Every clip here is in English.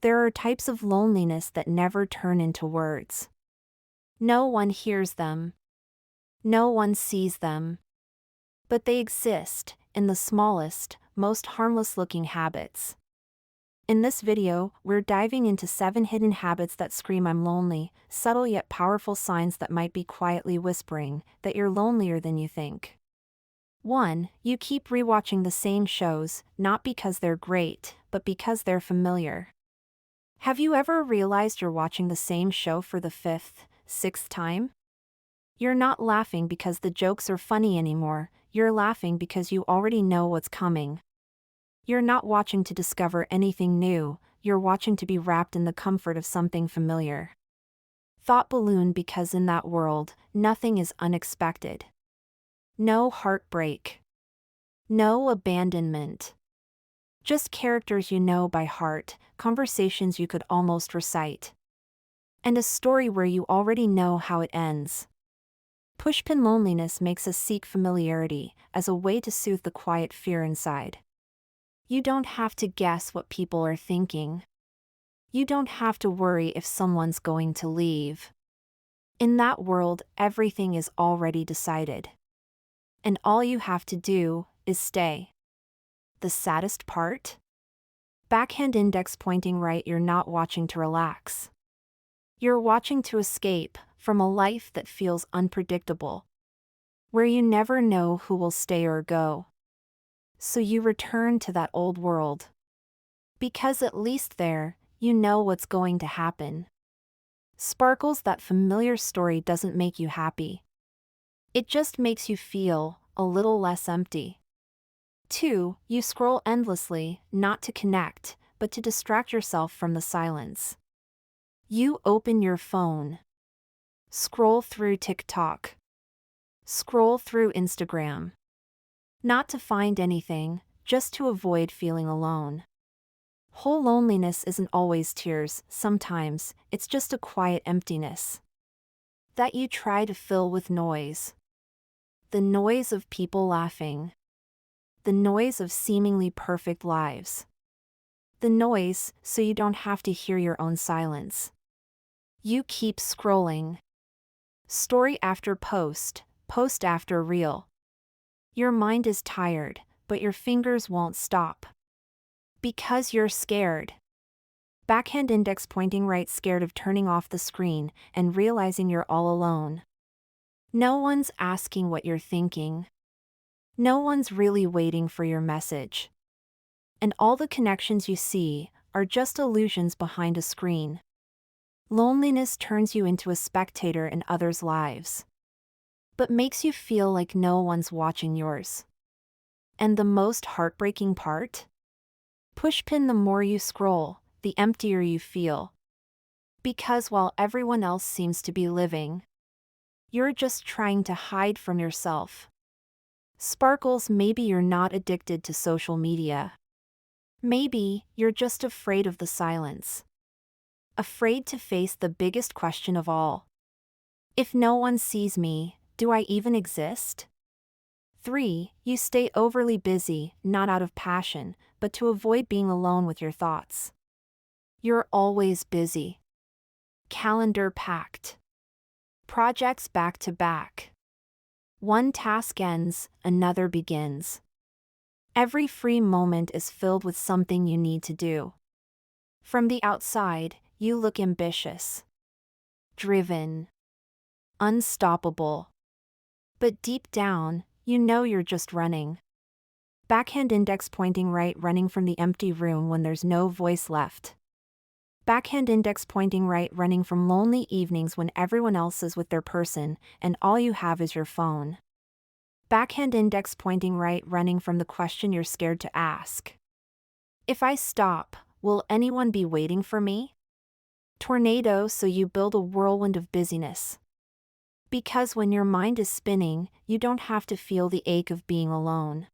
There are types of loneliness that never turn into words. No one hears them. No one sees them. But they exist, in the smallest, most harmless-looking habits. In this video, we're diving into 7 hidden habits that scream "I'm lonely," subtle yet powerful signs that might be quietly whispering that you're lonelier than you think. 1. You keep rewatching the same shows, not because they're great, but because they're familiar. Have you ever realized you're watching the same show for the 5th, 6th time? You're not laughing because the jokes are funny anymore, you're laughing because you already know what's coming. You're not watching to discover anything new, you're watching to be wrapped in the comfort of something familiar. Thought balloon, because in that world, nothing is unexpected. No heartbreak. No abandonment. Just characters you know by heart, conversations you could almost recite. And a story where you already know how it ends. Pushpin loneliness makes us seek familiarity as a way to soothe the quiet fear inside. You don't have to guess what people are thinking. You don't have to worry if someone's going to leave. In that world, everything is already decided. And all you have to do is stay. The saddest part? Backhand index pointing right, you're not watching to relax. You're watching to escape from a life that feels unpredictable, where you never know who will stay or go. So you return to that old world. Because at least there, you know what's going to happen. Sparkles, that familiar story doesn't make you happy. It just makes you feel a little less empty. 2. You scroll endlessly, not to connect, but to distract yourself from the silence. You open your phone. Scroll through TikTok. Scroll through Instagram. Not to find anything, just to avoid feeling alone. Whole loneliness isn't always tears, sometimes it's just a quiet emptiness that you try to fill with noise. The noise of people laughing. The noise of seemingly perfect lives. The noise so you don't have to hear your own silence. You keep scrolling. Story after post, post after reel. Your mind is tired, but your fingers won't stop. Because you're scared. Backhand index pointing right, scared of turning off the screen and realizing you're all alone. No one's asking what you're thinking. No one's really waiting for your message. And all the connections you see are just illusions behind a screen. Loneliness turns you into a spectator in others' lives, but makes you feel like no one's watching yours. And the most heartbreaking part? Pushpin, the more you scroll, the emptier you feel. Because while everyone else seems to be living, you're just trying to hide from yourself. Sparkles, maybe you're not addicted to social media. Maybe you're just afraid of the silence. Afraid to face the biggest question of all. If no one sees me, do I even exist? 3. You stay overly busy, not out of passion, but to avoid being alone with your thoughts. You're always busy. Calendar packed. Projects back to back. One task ends, another begins. Every free moment is filled with something you need to do. From the outside, you look ambitious, driven, unstoppable. But deep down, you know you're just running. Backhand index pointing right, running from the empty room when there's no voice left. Backhand index pointing right, running from lonely evenings when everyone else is with their person and all you have is your phone. Backhand index pointing right, running from the question you're scared to ask. If I stop, will anyone be waiting for me? Tornado, so you build a whirlwind of busyness. Because when your mind is spinning, you don't have to feel the ache of being alone.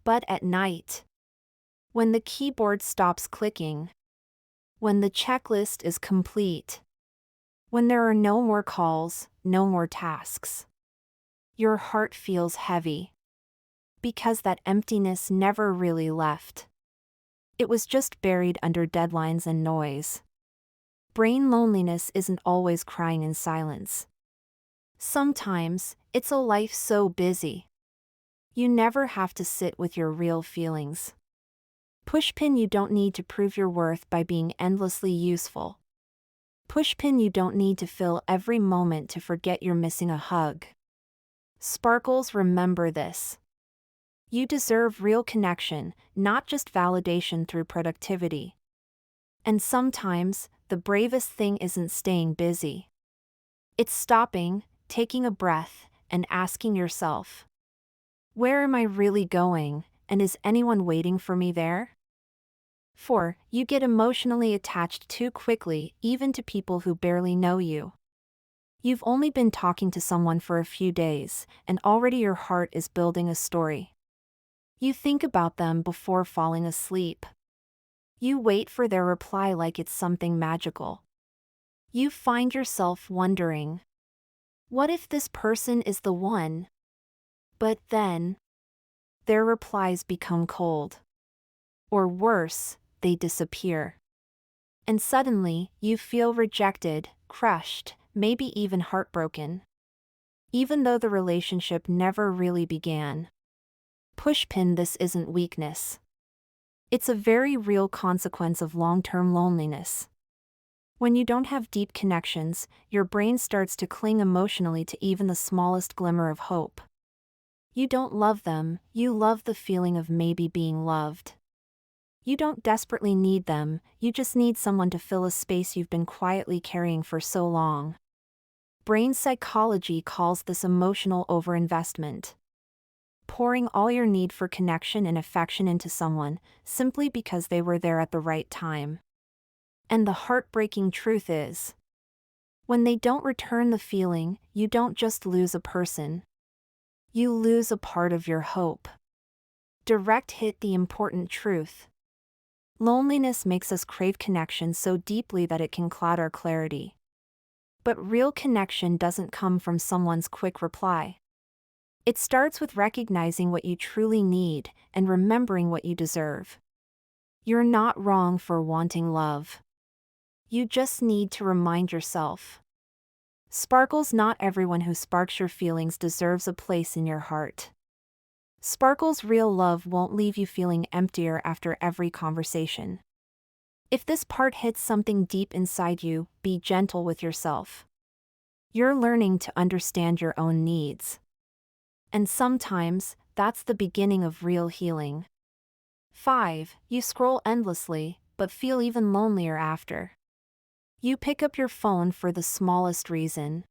But at night, when the keyboard stops clicking, when the checklist is complete, when there are no more calls, no more tasks, your heart feels heavy. Because that emptiness never really left. It was just buried under deadlines and noise. Brain loneliness isn't always crying in silence. Sometimes, it's a life so busy. You never have to sit with your real feelings. Pushpin, you don't need to prove your worth by being endlessly useful. Pushpin, you don't need to fill every moment to forget you're missing a hug. Sparkles, remember this. You deserve real connection, not just validation through productivity. And sometimes, the bravest thing isn't staying busy. It's stopping, taking a breath, and asking yourself, where am I really going, and is anyone waiting for me there? 4. You get emotionally attached too quickly, even to people who barely know you. You've only been talking to someone for a few days, and already your heart is building a story. You think about them before falling asleep. You wait for their reply like it's something magical. You find yourself wondering, what if this person is the one? But then, their replies become cold. Or worse, they disappear. And suddenly, you feel rejected, crushed, maybe even heartbroken. Even though the relationship never really began. Pushpin, this isn't weakness. It's a very real consequence of long-term loneliness. When you don't have deep connections, your brain starts to cling emotionally to even the smallest glimmer of hope. You don't love them, you love the feeling of maybe being loved. You don't desperately need them, you just need someone to fill a space you've been quietly carrying for so long. Brain psychology calls this emotional overinvestment. Pouring all your need for connection and affection into someone, simply because they were there at the right time. And the heartbreaking truth is, when they don't return the feeling, you don't just lose a person. You lose a part of your hope. Direct hit, the important truth. Loneliness makes us crave connection so deeply that it can cloud our clarity. But real connection doesn't come from someone's quick reply. It starts with recognizing what you truly need and remembering what you deserve. You're not wrong for wanting love. You just need to remind yourself. Sparkles, not everyone who sparks your feelings deserves a place in your heart. Sparkles, real love won't leave you feeling emptier after every conversation. If this part hits something deep inside you, be gentle with yourself. You're learning to understand your own needs. And sometimes, that's the beginning of real healing. 5. You scroll endlessly, but feel even lonelier after. You pick up your phone for the smallest reason.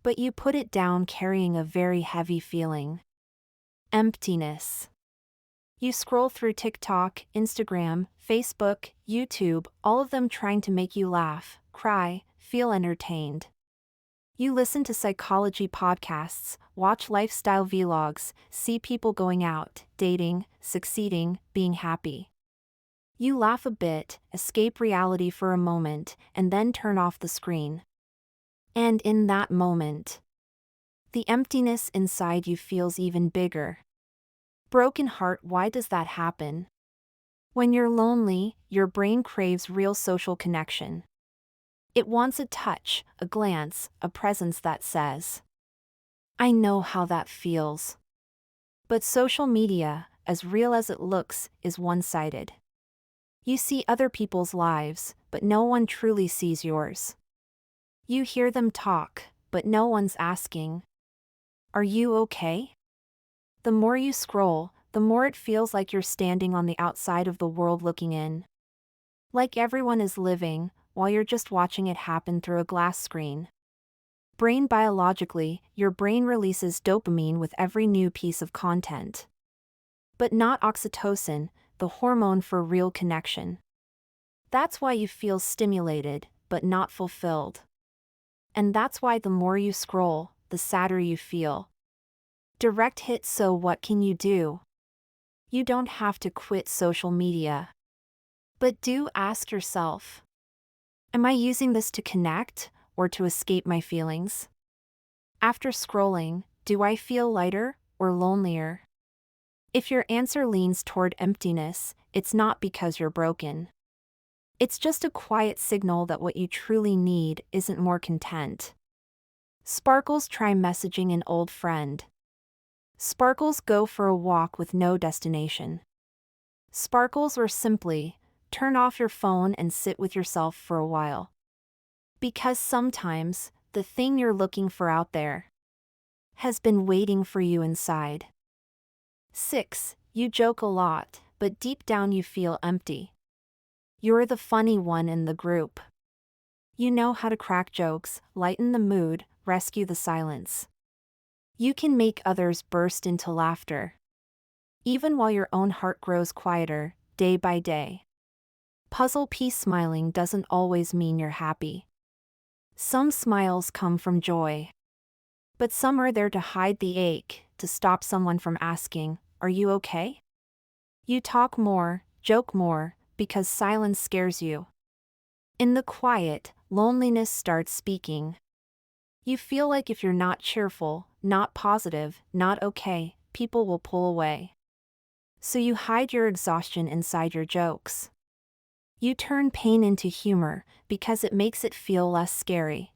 But you put it down carrying a very heavy feeling. Emptiness. You scroll through TikTok, Instagram, Facebook, YouTube, all of them trying to make you laugh, cry, feel entertained. You listen to psychology podcasts, watch lifestyle vlogs, see people going out, dating, succeeding, being happy. You laugh a bit, escape reality for a moment, and then turn off the screen. And in that moment, the emptiness inside you feels even bigger. Broken heart, why does that happen? When you're lonely, your brain craves real social connection. It wants a touch, a glance, a presence that says, I know how that feels. But social media, as real as it looks, is one-sided. You see other people's lives, but no one truly sees yours. You hear them talk, but no one's asking, are you okay? The more you scroll, the more it feels like you're standing on the outside of the world looking in. Like everyone is living, while you're just watching it happen through a glass screen. Brain biologically, your brain releases dopamine with every new piece of content. But not oxytocin, the hormone for real connection. That's why you feel stimulated, but not fulfilled. And that's why the more you scroll, the sadder you feel. Direct hit, so what can you do? You don't have to quit social media. But do ask yourself, am I using this to connect, or to escape my feelings? After scrolling, do I feel lighter, or lonelier? If your answer leans toward emptiness, it's not because you're broken. It's just a quiet signal that what you truly need isn't more content. Sparkles try messaging an old friend. Sparkles go for a walk with no destination. Sparkles or simply, turn off your phone and sit with yourself for a while. Because sometimes, the thing you're looking for out there has been waiting for you inside. 6. You joke a lot, but deep down you feel empty. You're the funny one in the group. You know how to crack jokes, lighten the mood, rescue the silence. You can make others burst into laughter, even while your own heart grows quieter, day by day. Puzzle piece smiling doesn't always mean you're happy. Some smiles come from joy. But some are there to hide the ache, to stop someone from asking, "Are you okay?" You talk more, joke more, because silence scares you. In the quiet, loneliness starts speaking. You feel like if you're not cheerful, not positive, not okay, people will pull away. So you hide your exhaustion inside your jokes. You turn pain into humor because it makes it feel less scary.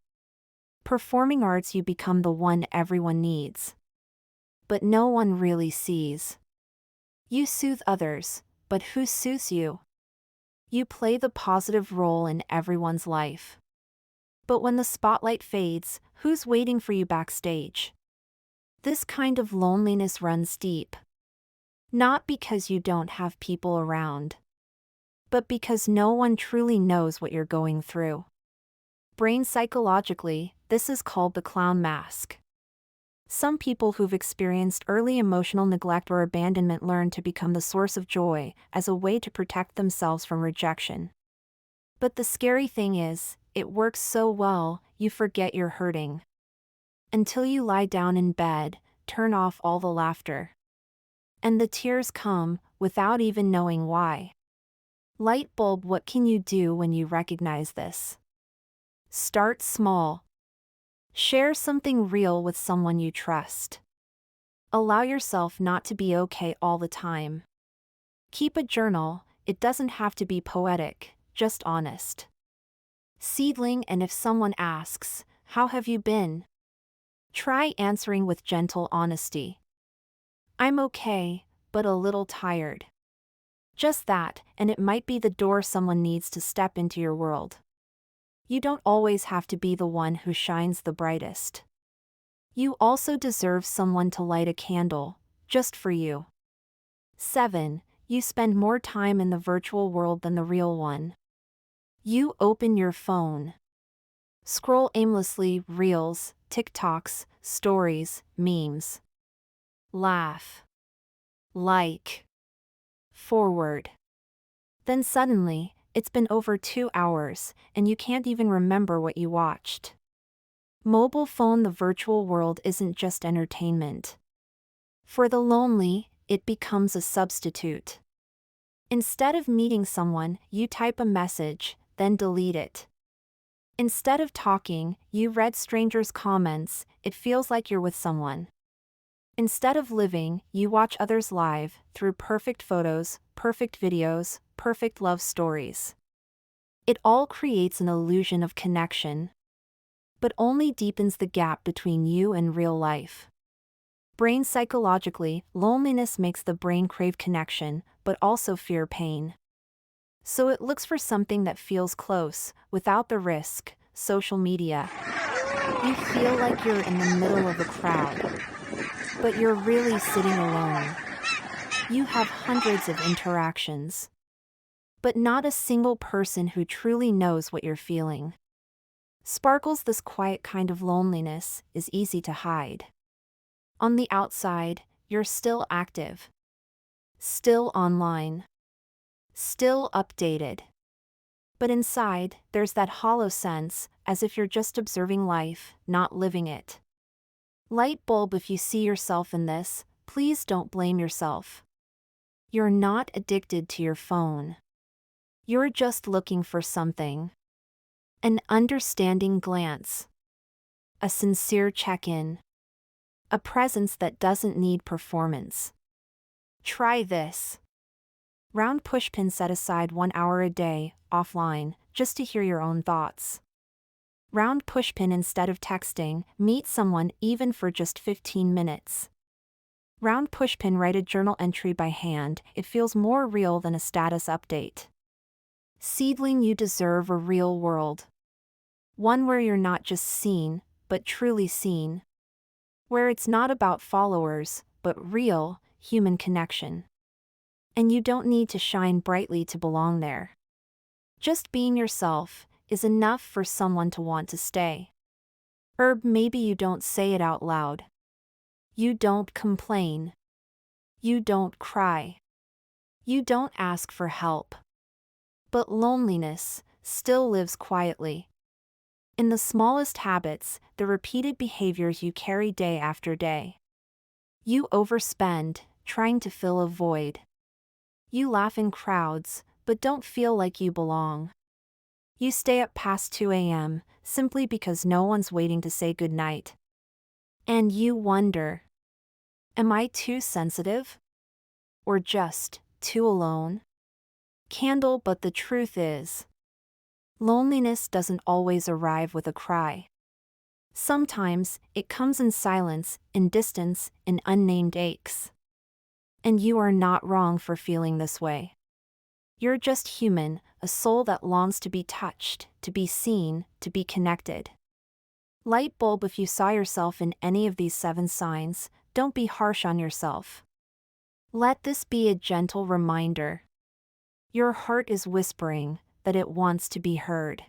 Performing arts, you become the one everyone needs. But no one really sees. You soothe others, but who soothes you? You play the positive role in everyone's life. But when the spotlight fades, who's waiting for you backstage? This kind of loneliness runs deep. Not because you don't have people around, but because no one truly knows what you're going through. Brain psychologically, this is called the clown mask. Some people who've experienced early emotional neglect or abandonment learn to become the source of joy as a way to protect themselves from rejection. But the scary thing is, it works so well, you forget you're hurting. Until you lie down in bed, turn off all the laughter. And the tears come, without even knowing why. Light bulb, what can you do when you recognize this? Start small. Share something real with someone you trust. Allow yourself not to be okay all the time. Keep a journal, it doesn't have to be poetic, just honest. Seedling, and if someone asks, "How have you been?" try answering with gentle honesty. "I'm okay, but a little tired." Just that, and it might be the door someone needs to step into your world. You don't always have to be the one who shines the brightest. You also deserve someone to light a candle, just for you. 7. You spend more time in the virtual world than the real one. You open your phone. Scroll aimlessly, reels, TikToks, stories, memes. Laugh. Like. Forward. Then suddenly, it's been over 2 hours, and you can't even remember what you watched. Mobile phone, the virtual world isn't just entertainment. For the lonely, it becomes a substitute. Instead of meeting someone, you type a message, then delete it. Instead of talking, you read strangers' comments, it feels like you're with someone. Instead of living, you watch others live, through perfect photos, perfect videos, perfect love stories. It all creates an illusion of connection, but only deepens the gap between you and real life. Brain psychologically, loneliness makes the brain crave connection, but also fear pain. So it looks for something that feels close, without the risk, social media. You feel like you're in the middle of a crowd, but you're really sitting alone. You have hundreds of interactions, but not a single person who truly knows what you're feeling. Sparkles, this quiet kind of loneliness is easy to hide. On the outside, you're still active, still online, still updated. But inside, there's that hollow sense, as if you're just observing life, not living it. Light bulb, if you see yourself in this, please don't blame yourself. You're not addicted to your phone. You're just looking for something. An understanding glance. A sincere check-in. A presence that doesn't need performance. Try this. Round pushpin set aside 1 hour a day, offline, just to hear your own thoughts. Round pushpin instead of texting, meet someone even for just 15 minutes. Round pushpin write a journal entry by hand, it feels more real than a status update. Seedling, you deserve a real world. One where you're not just seen, but truly seen. Where it's not about followers, but real, human connection. And you don't need to shine brightly to belong there. Just being yourself is enough for someone to want to stay. Maybe you don't say it out loud. You don't complain. You don't cry. You don't ask for help. But loneliness still lives quietly. In the smallest habits, the repeated behaviors you carry day after day. You overspend, trying to fill a void. You laugh in crowds, but don't feel like you belong. You stay up past 2 a.m., simply because no one's waiting to say goodnight. And you wonder, am I too sensitive? Or just too alone? Candle, but the truth is, loneliness doesn't always arrive with a cry. Sometimes, it comes in silence, in distance, in unnamed aches. And you are not wrong for feeling this way. You're just human, a soul that longs to be touched, to be seen, to be connected. Light bulb, if you saw yourself in any of these 7 signs, don't be harsh on yourself. Let this be a gentle reminder. Your heart is whispering that it wants to be heard.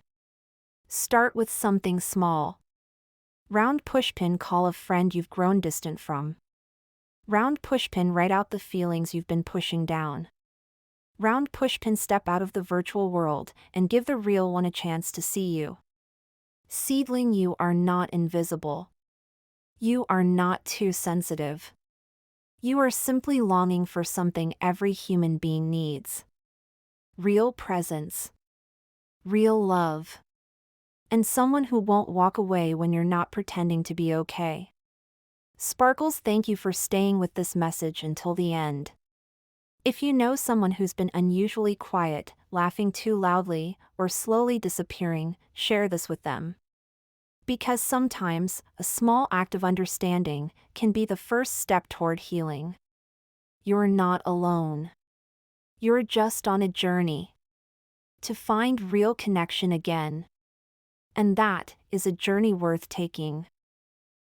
Start with something small. Round pushpin, call a friend you've grown distant from. Round pushpin, write out the feelings you've been pushing down. Round pushpin, step out of the virtual world and give the real one a chance to see you. Seedling, you are not invisible. You are not too sensitive. You are simply longing for something every human being needs. Real presence. Real love. And someone who won't walk away when you're not pretending to be okay. Sparkles, thank you for staying with this message until the end. If you know someone who's been unusually quiet, laughing too loudly, or slowly disappearing, share this with them. Because sometimes, a small act of understanding can be the first step toward healing. You're not alone. You're just on a journey to find real connection again. And that is a journey worth taking.